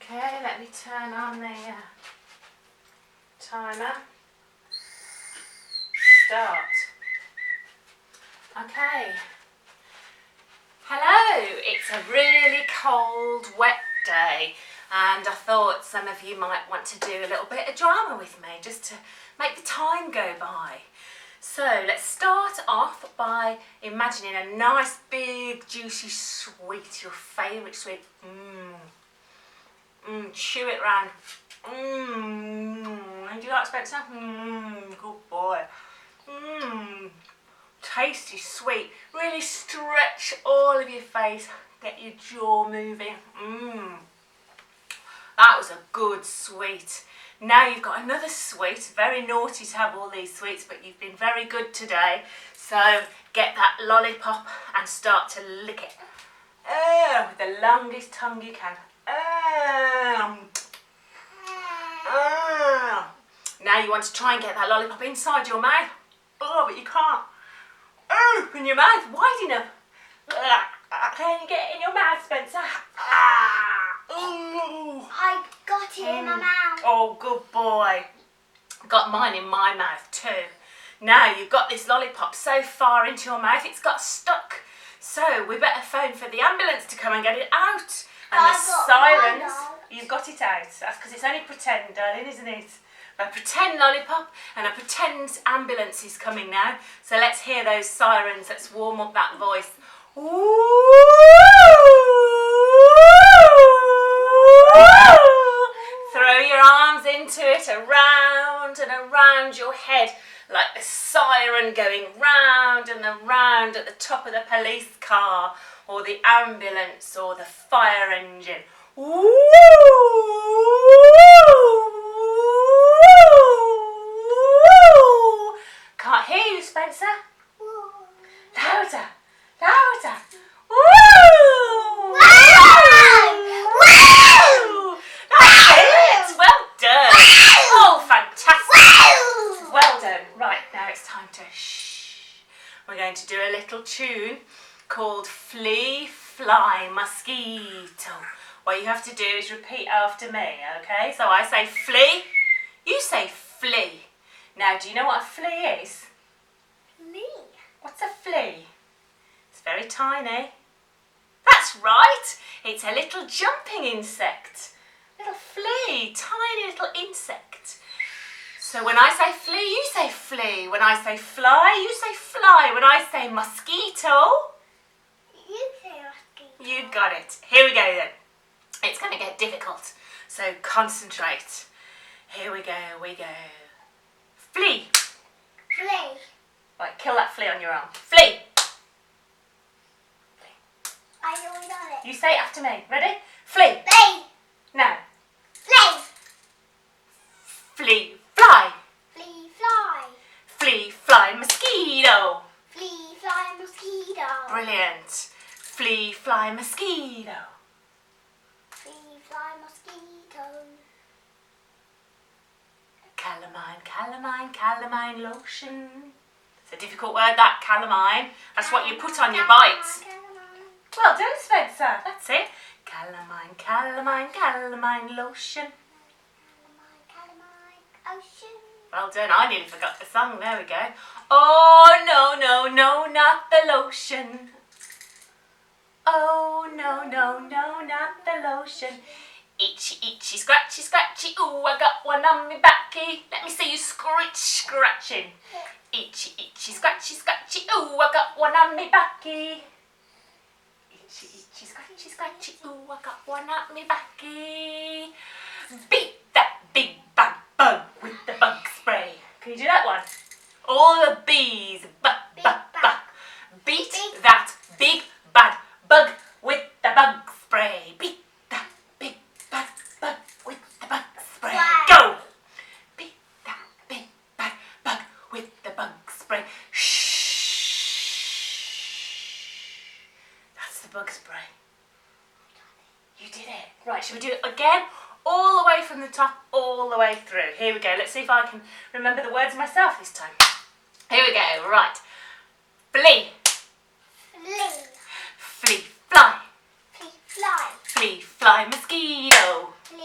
Okay, let me turn on the timer. Start. Okay. Hello, it's a really cold, wet day, and I thought some of you might want to do a little bit of drama with me just to make the time go by. So let's start off by imagining a nice big juicy sweet, your favourite sweet. Chew it round. Do you like Spencer? Good boy. Tasty, sweet. Really stretch all of your face. Get your jaw moving. That was a good sweet. Now you've got another sweet. Very naughty to have all these sweets, but you've been very good today. So get that lollipop and start to lick it. With the longest tongue you can. Now you want to try and get that lollipop inside your mouth. Oh, but you can't. Open your mouth wide enough. Can you get it in your mouth, Spencer? I got it in my mouth. Oh, good boy. Got mine in my mouth too. Now you've got this lollipop so far into your mouth it's got stuck. So we better phone for the ambulance to come and get it out. And the sirens. You've got it out. That's because it's only pretend, darling, isn't it? A pretend lollipop and a pretend ambulance is coming now. So let's hear those sirens. Let's warm up that voice. Throw your arms into it, around and around your head, like the siren going round and around at the top of the police car or the ambulance or the fire engine. Can't hear you, Spencer. Louder, louder. That's it. Well done. Oh, fantastic. Well done. Right, now it's time to shh. We're going to do a little tune called Flea, Fly, Mosquito. What you have to do is repeat after me, okay? So I say flee, you say flea. Now, do you know what a flea is? Flea. What's a flea? It's very tiny. That's right. It's a little jumping insect. Little flea, tiny little insect. So when I say flea, you say flea. When I say fly, you say fly. When I say mosquito, You say mosquito. you got it. Here we go then. It's going to get difficult, so concentrate. Here we go, Flea. Flea. Right, kill that flea on your arm. Flea. I already got it. You say it after me. Ready? Flea. Flea. Now. Flea. Flea, fly. Flea, fly. Flea, fly, mosquito. Flea, fly, mosquito. Brilliant. Flea, fly, mosquito. Flea, fly, mosquito. Calamine, calamine, calamine lotion. It's a difficult word, that, calamine. That's what you put on your bites. Calamine. Well done, Spencer. That's it. Calamine, calamine, calamine lotion. Calamine, ocean. Well done. I nearly forgot the song. There we go. Oh, no, no, no, not the lotion. Oh, no, no, no, not the lotion. Itchy, itchy, scratchy, scratchy. Ooh, I got one on me backy. Let me see you scratching. Itchy, itchy, scratchy, scratchy. Ooh, I got one on me backy. Itchy, itchy, scratchy, scratchy. Ooh, I got one on me backy. Beat that big bad bug with the bug spray. Can you do that one? All the bees, beat that big bad bug with the bug spray. Beat that big bad bug with the bug spray. Wow. Go! Beat that big bad bug with the bug spray. Shh. That's the bug spray. You did it. Right, shall we do it again? All the way from the top, all the way through. Here we go. Let's see if I can remember the words myself this time. Here we go. Right. Flea. Flea. Flea, fly. Flea, fly. Flea, fly, mosquito. Flea,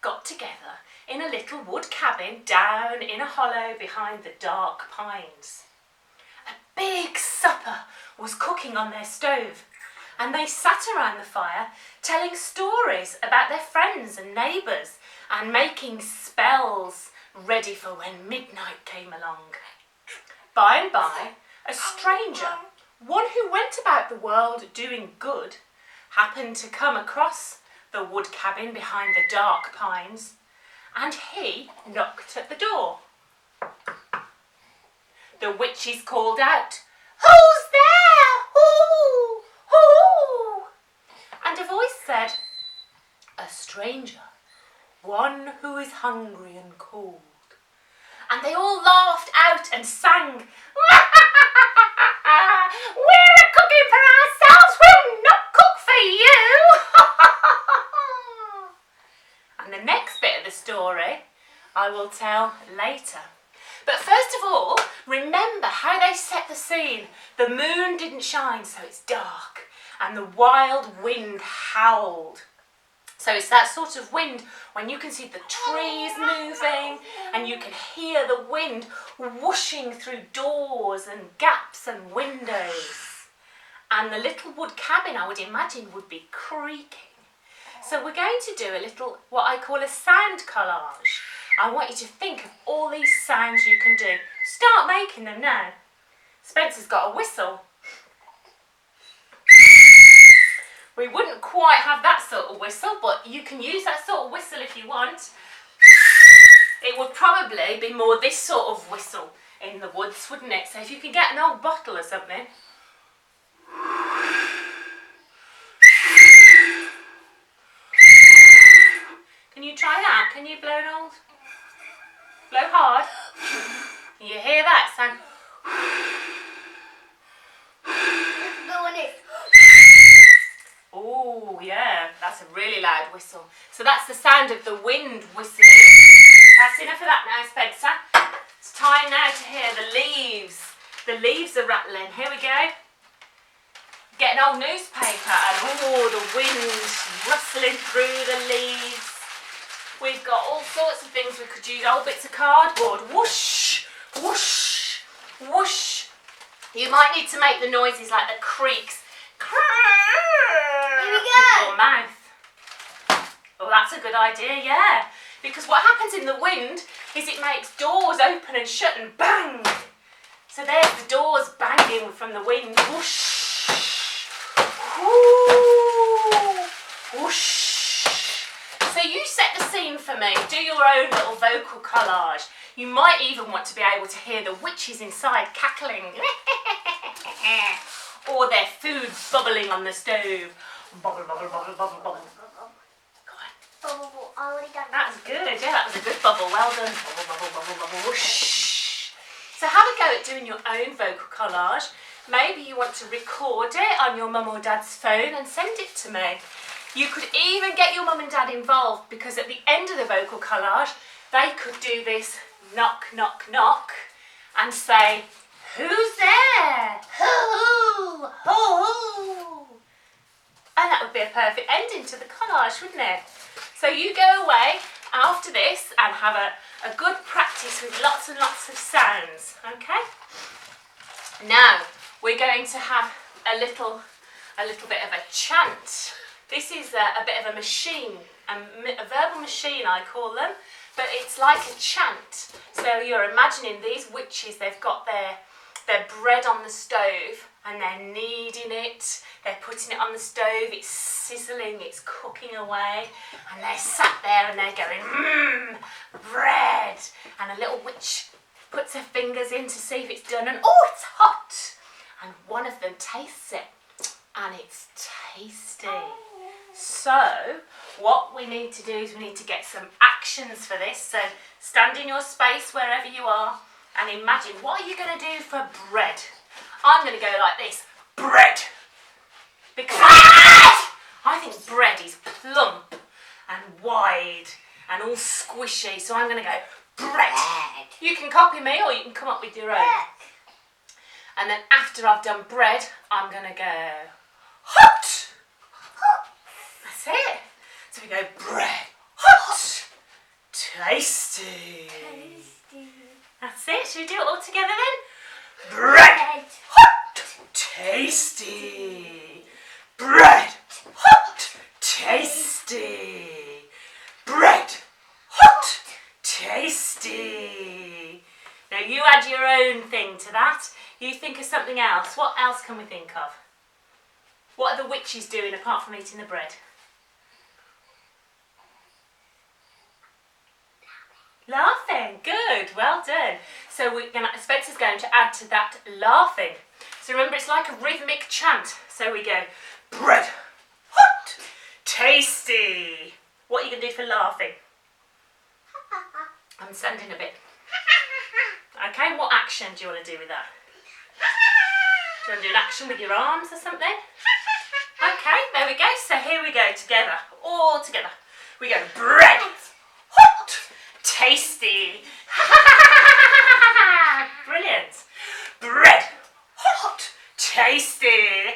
got together in a little wood cabin down in a hollow behind the dark pines. A big supper was cooking on their stove, and they sat around the fire telling stories about their friends and neighbours and making spells ready for when midnight came along. By and by, a stranger, one who went about the world doing good, happened to come across the wood cabin behind the dark pines, and he knocked at the door. The witches called out, "Who's there? Who? Who?" And a voice said, "A stranger, one who is hungry and cold." And they all laughed out and sang, "We're cooking for ourselves, we'll not cook for you." And the next bit of the story I will tell later. But first of all, remember how they set the scene. The moon didn't shine, so it's dark, and the wild wind howled. So it's that sort of wind when you can see the trees moving and you can hear the wind whooshing through doors and gaps and windows. And the little wood cabin, I would imagine, would be creaking. So we're going to do a little, what I call a sound collage. I want you to think of all these sounds you can do. Start making them now. Spencer's got a whistle. We wouldn't quite have that sort of whistle, but you can use that sort of whistle if you want. It would probably be more this sort of whistle in the woods, wouldn't it? So if you could get an old bottle or something. Can you try that? Can you blow an old? Blow hard. You hear that sound? Oh yeah, that's a really loud whistle. So that's the sound of the wind whistling. That's enough of that now, Spencer. It's time now to hear the leaves. The leaves are rattling. Here we go. Get an old newspaper and the wind rustling through the leaves. We've got all sorts of things we could use. Old bits of cardboard. Whoosh, whoosh, whoosh. You might need to make the noises like the creaks. Here we go. Your mouth. Well, that's a good idea, yeah. Because what happens in the wind is it makes doors open and shut and bang. So there's the doors banging from the wind. Whoosh. Whoo. Whoosh. So you set the scene for me. Do your own little vocal collage. You might even want to be able to hear the witches inside cackling. Or their food bubbling on the stove. Bubble, bubble, bubble, bubble, bubble. Go on. Bubble, already done. That's good. Yeah, that was a good bubble. Well done. Bubble, bubble, bubble, bubble. Whoosh. So have a go at doing your own vocal collage. Maybe you want to record it on your mum or dad's phone and send it to me. You could even get your mum and dad involved, because at the end of the vocal collage, they could do this knock, knock, knock and say, "Who's there? Who? Who?" And that would be a perfect ending to the collage, wouldn't it? So you go away after this and have a good practice with lots and lots of sounds, okay? Now, we're going to have a little bit of a chant. This is a bit of a machine, a verbal machine I call them, but it's like a chant. So you're imagining these witches, they've got their bread on the stove and they're kneading it, they're putting it on the stove, it's sizzling, it's cooking away, and they're sat there and they're going, bread, and a little witch puts her fingers in to see if it's done, and oh, it's hot, and one of them tastes it, and it's tasty. So what we need to do is we need to get some actions for this. So stand in your space wherever you are and imagine, what are you going to do for bread? I'm going to go like this, bread, because I think bread is plump and wide and all squishy, so I'm going to go bread. You can copy me or you can come up with your own. And then after I've done bread, I'm going to go hot. That's it. So we go bread, hot, Tasty. Tasty. That's it. Should we do it all together then? Bread. Hot. Tasty. Bread. Hot. Tasty. Bread. Hot. Tasty. Now you add your own thing to that. You think of something else. What else can we think of? What are the witches doing apart from eating the bread? Laughing. Good. Well done. So Spencer's going to add to that laughing. So remember, it's like a rhythmic chant. So we go, bread, hot, tasty. What are you going to do for laughing? I'm sending a bit. Okay, what action do you want to do with that? Do you want to do an action with your arms or something? Okay, there we go. So here we go together, all together. We go, bread, hot, tasty. Brilliant. Bread, hot, tasty.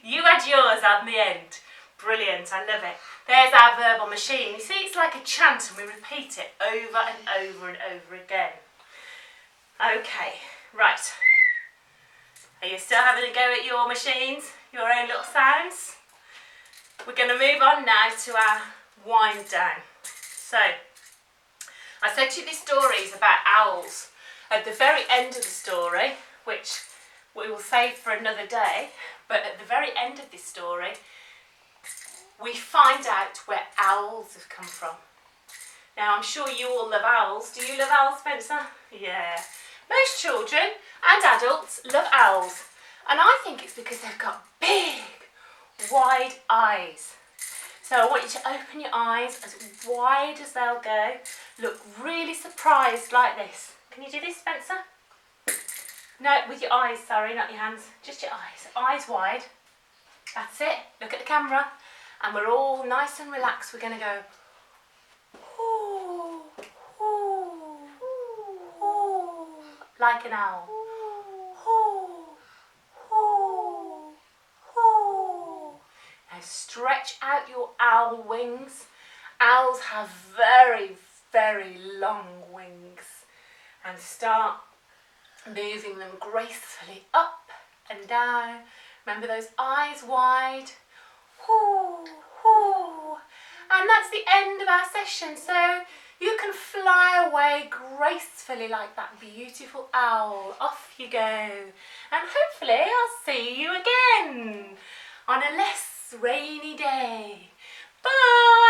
You add yours at the end. Brilliant, I love it. There's our verbal machine. You see, it's like a chant and we repeat it over and over and over again. Okay, right. Are you still having a go at your machines, your own little sounds? We're going to move on now to our wind down. So, I said to you this story is about owls. At the very end of the story, which we will save for another day, but at the very end of this story, we find out where owls have come from. Now, I'm sure you all love owls. Do you love owls, Spencer? Yeah. Most children and adults love owls. And I think it's because they've got big, wide eyes. So I want you to open your eyes as wide as they'll go. Look really surprised like this. Can you do this, Spencer? No, with your eyes, sorry, not your hands. Just your eyes. Eyes wide. That's it. Look at the camera. And we're all nice and relaxed. We're going to go, ooh, ooh, ooh, like an owl. Ooh, ooh, ooh. Now stretch out your owl wings. Owls have very, very long wings. And start moving them gracefully up and down. Remember those eyes wide. Ooh, ooh. And that's the end of our session. So you can fly away gracefully like that beautiful owl. Off you go. And hopefully I'll see you again on a less rainy day. Bye.